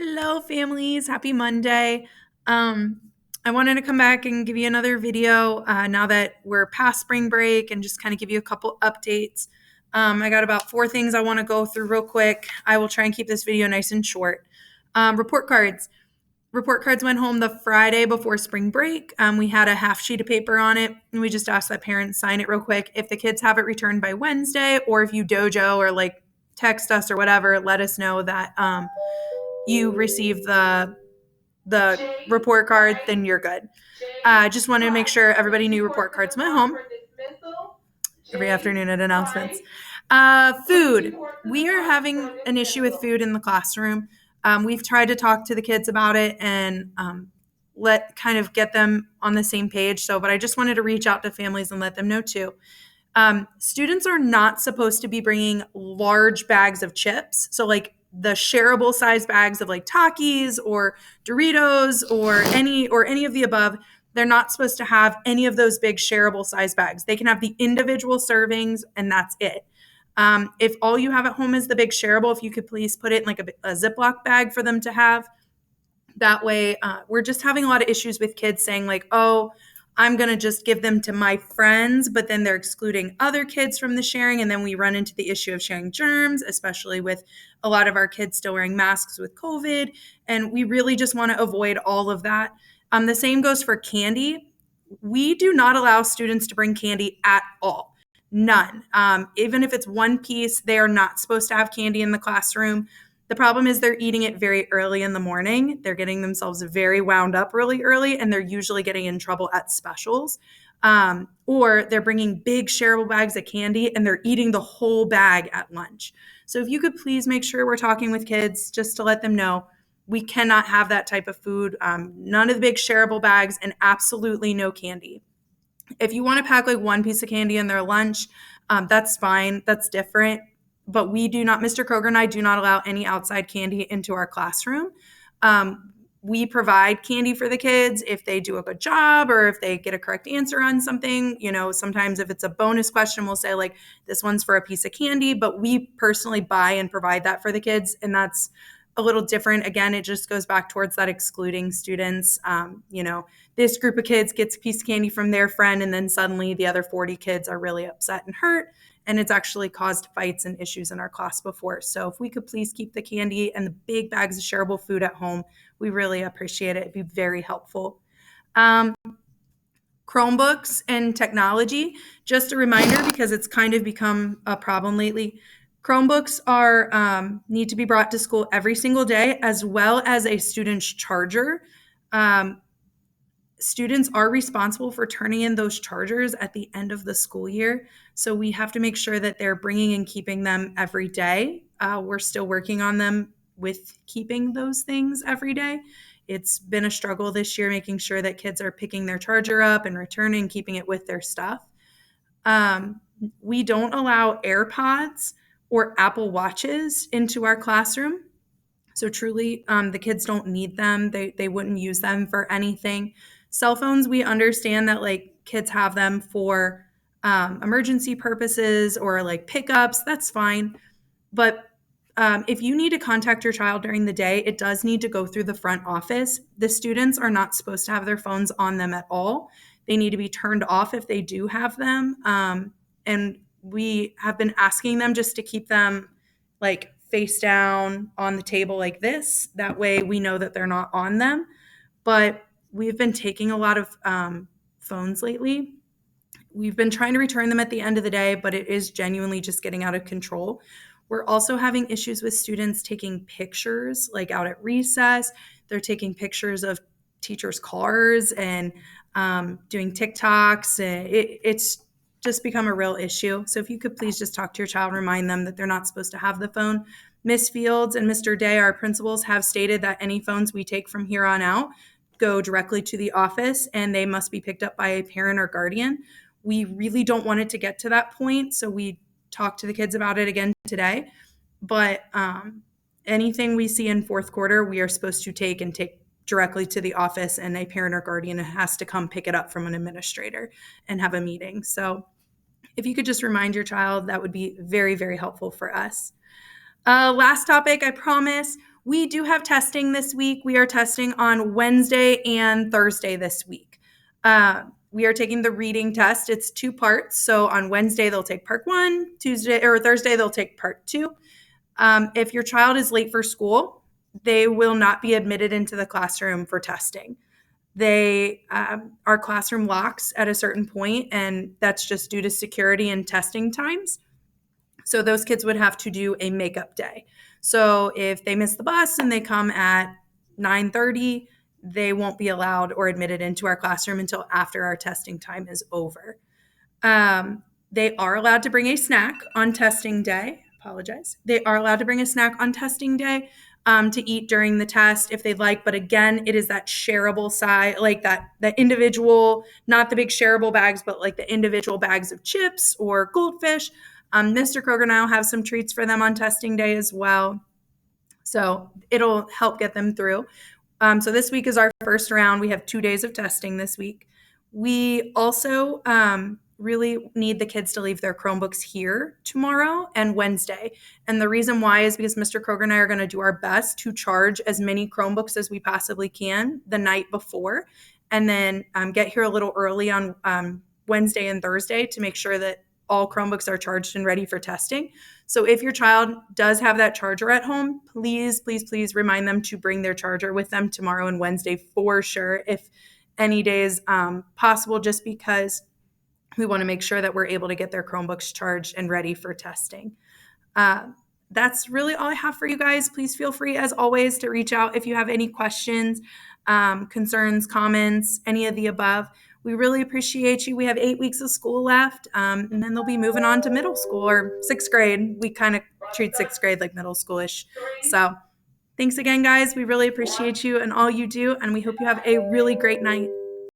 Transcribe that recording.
Hello, families. Happy Monday. Um, I wanted to come back and give you another video now that we're past spring break and just kind of give you a couple updates. I got about 4 things I want to go through real quick. I will try and keep this video nice and short. Report cards. Report cards went home the Friday before spring break. We had a half sheet of paper on it, and we just asked that parents sign it real quick. If the kids have it returned by Wednesday, or if you dojo or text us or whatever, let us know that you receive the report card, then you're good. Just wanted to make sure everybody knew report cards went home every afternoon at announcements. Food. We are having an issue with food in the classroom. We've tried to talk to the kids about it and get them on the same page. But I just wanted to reach out to families and let them know too. Students are not supposed to be bringing large bags of chips. So the shareable size bags of Takis or Doritos or any of the above. They're not supposed to have any of those big shareable size bags. They can have the individual servings and that's it. If all you have at home is the big shareable, if you could please put it in a Ziploc bag for them to have. That way, we're just having a lot of issues with kids saying oh, I'm going to just give them to my friends, but then they're excluding other kids from the sharing. And then we run into the issue of sharing germs, especially with a lot of our kids still wearing masks with COVID. And we really just want to avoid all of that. The same goes for candy. We do not allow students to bring candy at all. None. Even if it's one piece, they are not supposed to have candy in the classroom. The problem is they're eating it very early in the morning. They're getting themselves very wound up really early, and they're usually getting in trouble at specials. Or they're bringing big shareable bags of candy, and they're eating the whole bag at lunch. So if you could please make sure we're talking with kids just to let them know we cannot have that type of food. None of the big shareable bags and absolutely no candy. If you want to pack one piece of candy in their lunch, that's fine. That's different. But we do not, Mr. Kroger and I do not allow any outside candy into our classroom. We provide candy for the kids if they do a good job or if they get a correct answer on something. Sometimes if it's a bonus question, we'll say this one's for a piece of candy, but we personally buy and provide that for the kids. And that's a little different. Again, it just goes back towards that excluding students. This group of kids gets a piece of candy from their friend, and then suddenly the other 40 kids are really upset and hurt. And it's actually caused fights and issues in our class before. So if we could please keep the candy and the big bags of shareable food at home, we really appreciate it. It'd be very helpful. Chromebooks and technology, just a reminder because it's kind of become a problem lately. Chromebooks need to be brought to school every single day, as well as a student's charger. Students are responsible for turning in those chargers at the end of the school year. So we have to make sure that they're bringing and keeping them every day. We're still working on them with keeping those things every day. It's been a struggle this year, making sure that kids are picking their charger up and returning, keeping it with their stuff. We don't allow AirPods or Apple Watches into our classroom. So truly, the kids don't need them. They wouldn't use them for anything. Cell phones, we understand that kids have them for emergency purposes or pickups. That's fine. But if you need to contact your child during the day, it does need to go through the front office. The students are not supposed to have their phones on them at all. They need to be turned off if they do have them. And we have been asking them just to keep them face down on the table like this. That way we know that they're not on them. But we've been taking a lot of phones lately. We've been trying to return them at the end of the day, but it is genuinely just getting out of control. We're also having issues with students taking pictures out at recess. They're taking pictures of teachers' cars and doing TikToks. It's just become a real issue. So if you could please just talk to your child, remind them that they're not supposed to have the phone. Miss Fields and Mr. Day, our principals, have stated that any phones we take from here on out go directly to the office and they must be picked up by a parent or guardian. We really don't want it to get to that point, so we talked to the kids about it again today. But anything we see in fourth quarter, we are supposed to take directly to the office, and a parent or guardian has to come pick it up from an administrator and have a meeting. So if you could just remind your child, that would be very, very helpful for us. Last topic, I promise. We do have testing this week. We are testing on Wednesday and Thursday this week. We are taking the reading test. It's 2 parts. So on Wednesday, they'll take part 1, Tuesday or Thursday, they'll take part 2. If your child is late for school, they will not be admitted into the classroom for testing. Our classroom locks at a certain point, and that's just due to security and testing times. So those kids would have to do a makeup day. So if they miss the bus and they come at 9:30, they won't be allowed or admitted into our classroom until after our testing time is over. They are allowed to bring a snack on testing day. Apologize. They are allowed to bring a snack on testing day to eat during the test if they'd like. But again, it is that shareable size, like that individual, not the big shareable bags, but like the individual bags of chips or goldfish. Mr. Kroger and I will have some treats for them on testing day as well. So it'll help get them through. So this week is our first round. We have 2 days of testing this week. We also really need the kids to leave their Chromebooks here tomorrow and Wednesday. And the reason why is because Mr. Kroger and I are going to do our best to charge as many Chromebooks as we possibly can the night before, and then get here a little early on Wednesday and Thursday to make sure that all Chromebooks are charged and ready for testing. So if your child does have that charger at home, please, please, please remind them to bring their charger with them tomorrow and Wednesday for sure, if any days possible, just because we want to make sure that we're able to get their Chromebooks charged and ready for testing. That's really all I have for you guys. Please feel free, as always, to reach out if you have any questions, concerns, comments, any of the above. We really appreciate you. We have 8 weeks of school left, and then they'll be moving on to middle school or 6th grade. We kind of treat 6th grade like middle schoolish. So thanks again, guys. We really appreciate you and all you do, and we hope you have a really great night.